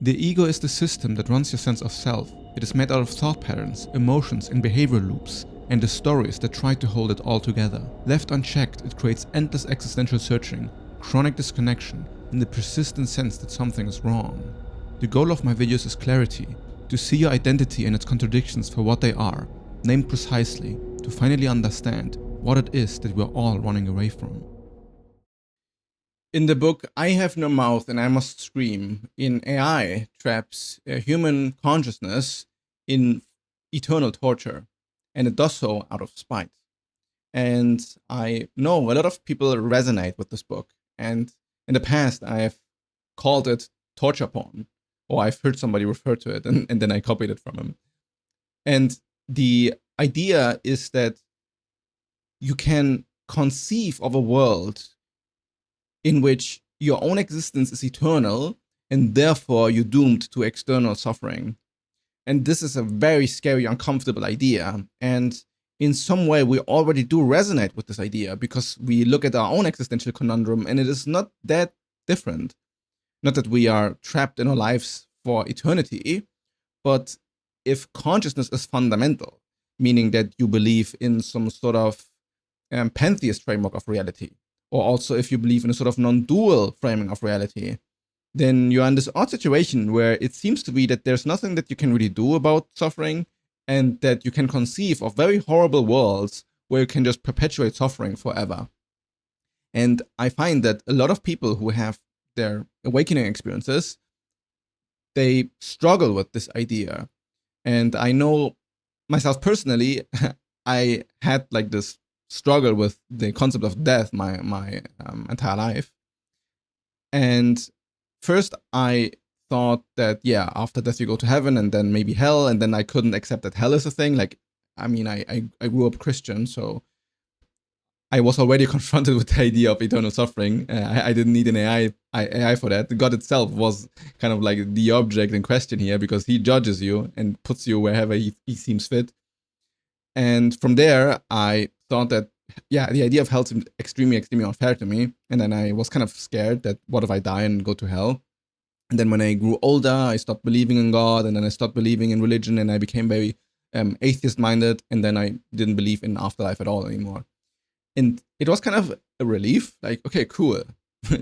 The ego is the system that runs your sense of self. It is made out of thought patterns, emotions, and behavior loops, and the stories that try to hold it all together. Left unchecked, it creates endless existential searching, chronic disconnection, and the persistent sense that something is wrong. The goal of my videos is clarity, to see your identity and its contradictions for what they are, named precisely, to finally understand what it is that we're all running away from. In the book I Have No Mouth and I Must Scream, in AI traps human consciousness in eternal torture, and it does so out of spite. And I know a lot of people resonate with this book, and in the past I have called it torture porn, or I've heard somebody refer to it, and then I copied it from him. And the idea is that you can conceive of a world in which your own existence is eternal, and therefore you're doomed to external suffering. And this is a very scary, uncomfortable idea. And in some way, we already do resonate with this idea because we look at our own existential conundrum, and it is not that different. Not that we are trapped in our lives for eternity, but if consciousness is fundamental, meaning that you believe in some sort of pantheist framework of reality, or also if you believe in a sort of non-dual framing of reality, then you're in this odd situation where it seems to be that there's nothing that you can really do about suffering, and that you can conceive of very horrible worlds where you can just perpetuate suffering forever. And I find that a lot of people who have their awakening experiences, they struggle with this idea. And I know myself personally, I had like this struggle with the concept of death my entire life. And first I thought that, yeah, after death you go to heaven and then maybe hell, and then I couldn't accept that hell is a thing. Like, I mean, I grew up Christian, so I was already confronted with the idea of eternal suffering. I didn't need an AI for that. God itself was kind of like the object in question here, because he judges you and puts you wherever he seems fit. And from there, I thought that, yeah, the idea of hell seemed extremely, extremely unfair to me. And then I was kind of scared that what if I die and go to hell? And then when I grew older, I stopped believing in God, and then I stopped believing in religion, and I became very atheist-minded, and then I didn't believe in afterlife at all anymore. And it was kind of a relief, like, okay, cool.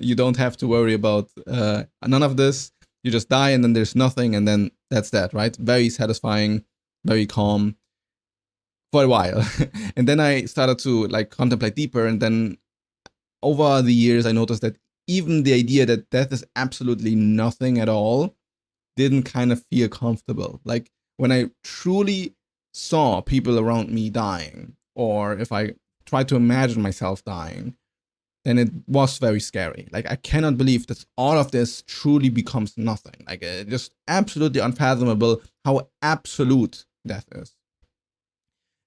You don't have to worry about none of this. You just die, and then there's nothing, and then that's that, right? Very satisfying, very calm for a while. And then I started to like contemplate deeper, and then over the years I noticed that even the idea that death is absolutely nothing at all didn't kind of feel comfortable. Like when I truly saw people around me dying, or if I tried to imagine myself dying, then it was very scary. Like, I cannot believe that all of this truly becomes nothing. Like, just absolutely unfathomable how absolute death is.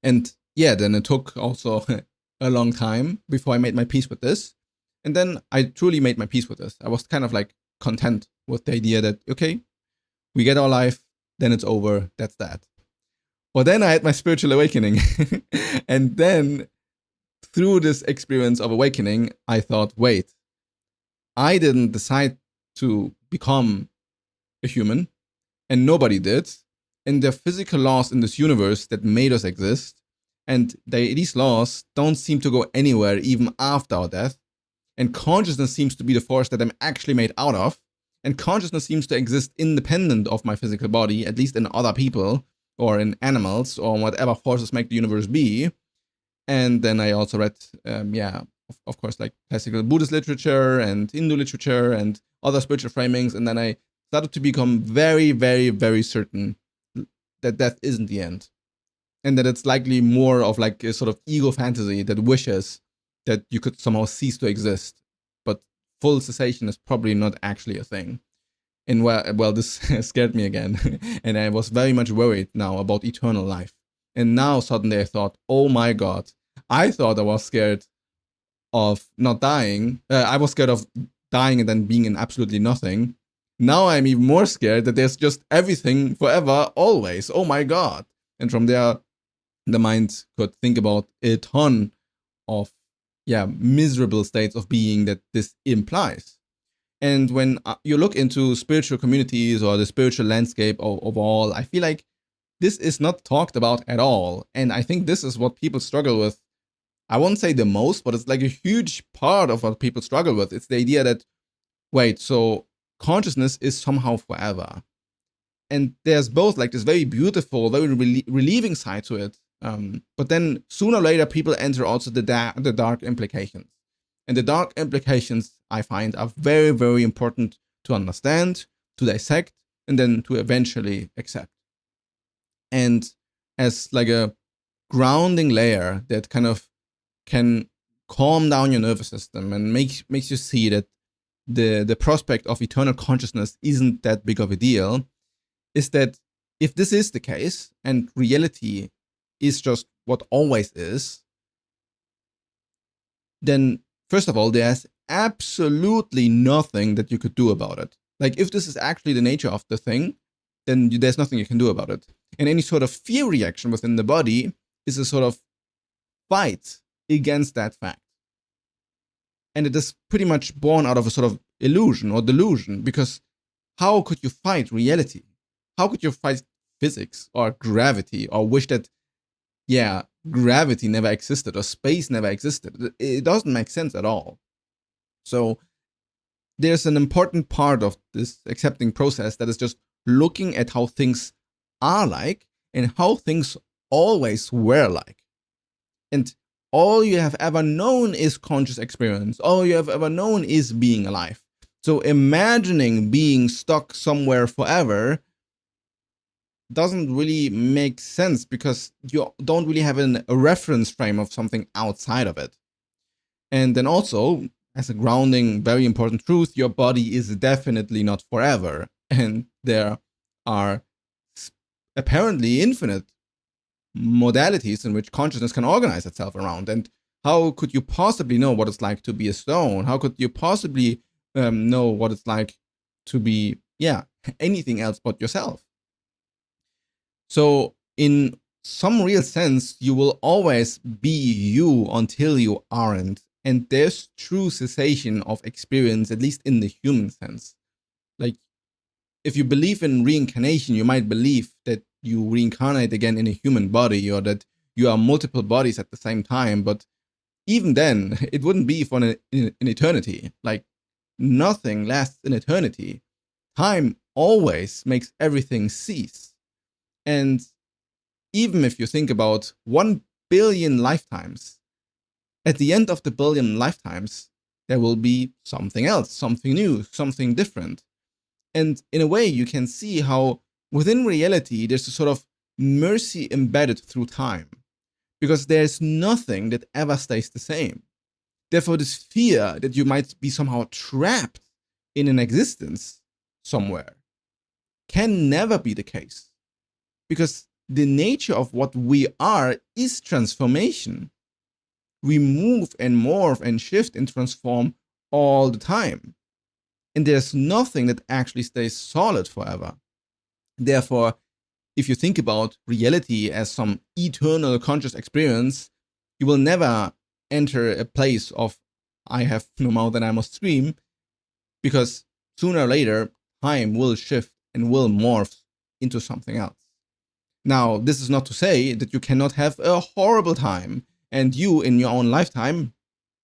And yeah, then it took also a long time before I made my peace with this. And then I truly made my peace with this. I was kind of like content with the idea that, okay, we get our life, then it's over, that's that. But then I had my spiritual awakening. And then through this experience of awakening, I thought, wait, I didn't decide to become a human, and nobody did. And there are physical laws in this universe that made us exist, and these laws don't seem to go anywhere even after our death. And consciousness seems to be the force that I'm actually made out of, and consciousness seems to exist independent of my physical body, at least in other people, or in animals, or whatever forces make the universe be. And then I also read, of course, like classical Buddhist literature and Hindu literature and other spiritual framings. And then I started to become very, very, very certain that death isn't the end, and that it's likely more of like a sort of ego fantasy that wishes that you could somehow cease to exist. But full cessation is probably not actually a thing. And well, this scared me again. And I was very much worried now about eternal life. And now suddenly I thought, oh my God, I thought I was scared of not dying. I was scared of dying and then being in absolutely nothing. Now I'm even more scared that there's just everything forever, always. Oh my God. And from there, the mind could think about a ton of, miserable states of being that this implies. And when you look into spiritual communities or the spiritual landscape overall, I feel like this is not talked about at all. And I think this is what people struggle with. I won't say the most, but it's like a huge part of what people struggle with. It's the idea that, wait, so consciousness is somehow forever. And there's both like this very beautiful, very relieving side to it. But then sooner or later, people enter also the dark implications. And the dark implications, I find, are very, very important to understand, to dissect, and then to eventually accept. And as like a grounding layer that kind of can calm down your nervous system and makes you see that the prospect of eternal consciousness isn't that big of a deal, is that if this is the case and reality is just what always is, then first of all, there's absolutely nothing that you could do about it. Like, if this is actually the nature of the thing, then there's nothing you can do about it. And any sort of fear reaction within the body is a sort of fight against that fact. And it is pretty much born out of a sort of illusion or delusion, because how could you fight reality? How could you fight physics or gravity or wish that, yeah, gravity never existed or space never existed? It doesn't make sense at all. So there's an important part of this accepting process that is just looking at how things are like and how things always were like. And all you have ever known is conscious experience. All you have ever known is being alive. So imagining being stuck somewhere forever doesn't really make sense, because you don't really have a reference frame of something outside of it. And then also, as a grounding, very important truth, your body is definitely not forever. And there are apparently infinite modalities in which consciousness can organize itself around. And how could you possibly know what it's like to be a stone? How could you possibly know what it's like to be, anything else but yourself? So in some real sense, you will always be you until you aren't. And there's true cessation of experience, at least in the human sense. Like, if you believe in reincarnation, you might believe that you reincarnate again in a human body, or that you are multiple bodies at the same time. But even then, it wouldn't be for an eternity. Like, nothing lasts in eternity. Time always makes everything cease. And even if you think about 1 billion lifetimes, at the end of the billion lifetimes, there will be something else, something new, something different. And in a way, you can see how within reality, there's a sort of mercy embedded through time, because there's nothing that ever stays the same. Therefore, this fear that you might be somehow trapped in an existence somewhere can never be the case, because the nature of what we are is transformation. We move and morph and shift and transform all the time. And there's nothing that actually stays solid forever. Therefore, if you think about reality as some eternal conscious experience, you will never enter a place of I have no mouth and I must scream, because sooner or later, time will shift and will morph into something else. Now, this is not to say that you cannot have a horrible time, and you, in your own lifetime,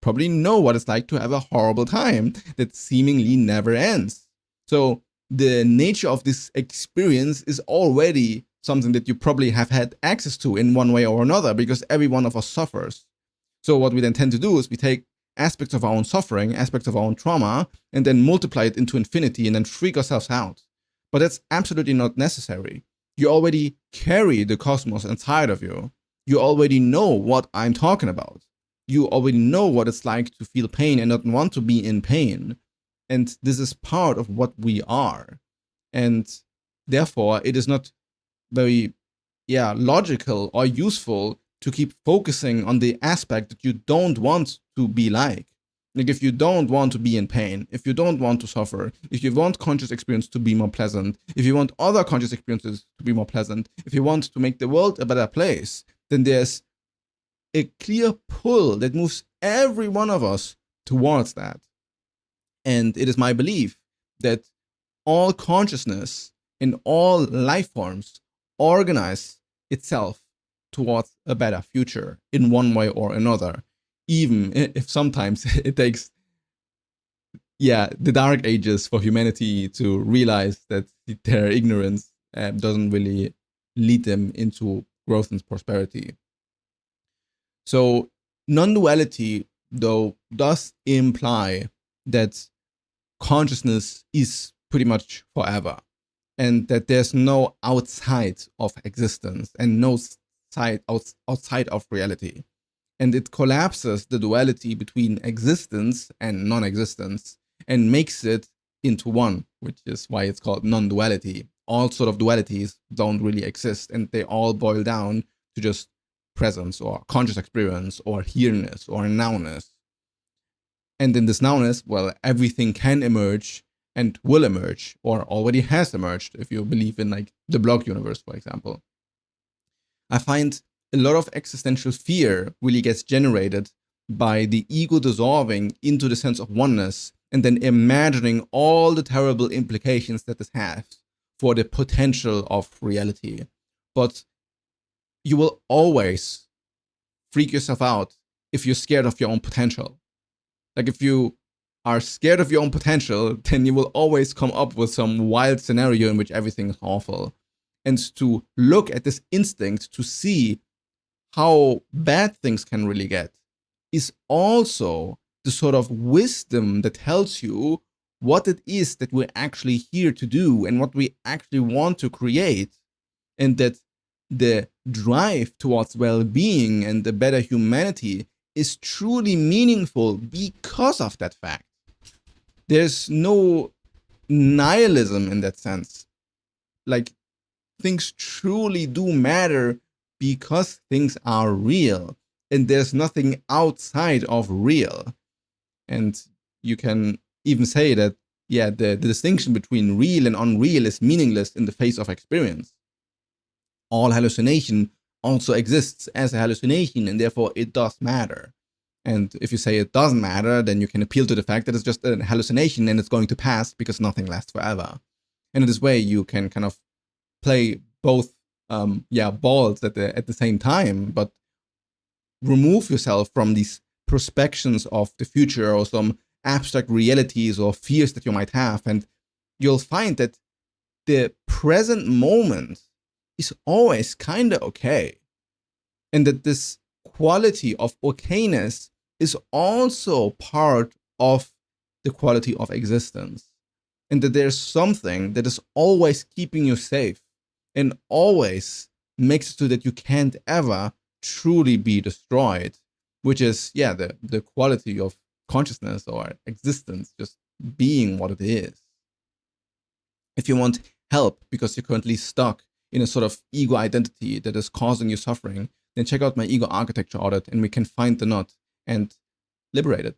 probably know what it's like to have a horrible time that seemingly never ends. So the nature of this experience is already something that you probably have had access to in one way or another, because every one of us suffers. So what we then tend to do is we take aspects of our own suffering, aspects of our own trauma, and then multiply it into infinity and then freak ourselves out. But that's absolutely not necessary. You already carry the cosmos inside of you. You already know what I'm talking about. You already know what it's like to feel pain and not want to be in pain. And this is part of what we are. And therefore, it is not very, logical or useful to keep focusing on the aspect that you don't want to be like. Like, if you don't want to be in pain, if you don't want to suffer, if you want conscious experience to be more pleasant, if you want other conscious experiences to be more pleasant, if you want to make the world a better place, then there's a clear pull that moves every one of us towards that. And it is my belief that all consciousness in all life forms organize itself towards a better future in one way or another, even if sometimes it takes, the dark ages for humanity to realize that their ignorance doesn't really lead them into growth and prosperity. So non-duality, though, does imply that consciousness is pretty much forever, and that there's no outside of existence and no outside of reality. And it collapses the duality between existence and non-existence and makes it into one, which is why it's called non-duality. All sort of dualities don't really exist, and they all boil down to just presence or conscious experience or here-ness or nowness. And in this nowness, well, everything can emerge and will emerge, or already has emerged, if you believe in like the block universe, for example. I find a lot of existential fear really gets generated by the ego dissolving into the sense of oneness and then imagining all the terrible implications that this has for the potential of reality. But you will always freak yourself out if you're scared of your own potential. Like if you are scared of your own potential, then you will always come up with some wild scenario in which everything is awful. And to look at this instinct to see how bad things can really get is also the sort of wisdom that tells you what it is that we're actually here to do and what we actually want to create, and that the drive towards well-being and a better humanity is truly meaningful because of that fact. There's no nihilism in that sense. Like, things truly do matter because things are real, and there's nothing outside of real. And you can even say that, the distinction between real and unreal is meaningless in the face of experience. All hallucination also exists as a hallucination, and therefore it does matter. And if you say it doesn't matter, then you can appeal to the fact that it's just a hallucination and it's going to pass because nothing lasts forever. And in this way, you can kind of play both balls at the same time, but remove yourself from these prospections of the future or some abstract realities or fears that you might have, and you'll find that the present moment is always kind of okay, and that this quality of okayness is also part of the quality of existence, and that there's something that is always keeping you safe and always makes it so that you can't ever truly be destroyed, which is, the quality of consciousness or existence just being what it is. If you want help because you're currently stuck in a sort of ego identity that is causing you suffering, then check out my ego architecture audit and we can find the knot and liberate it.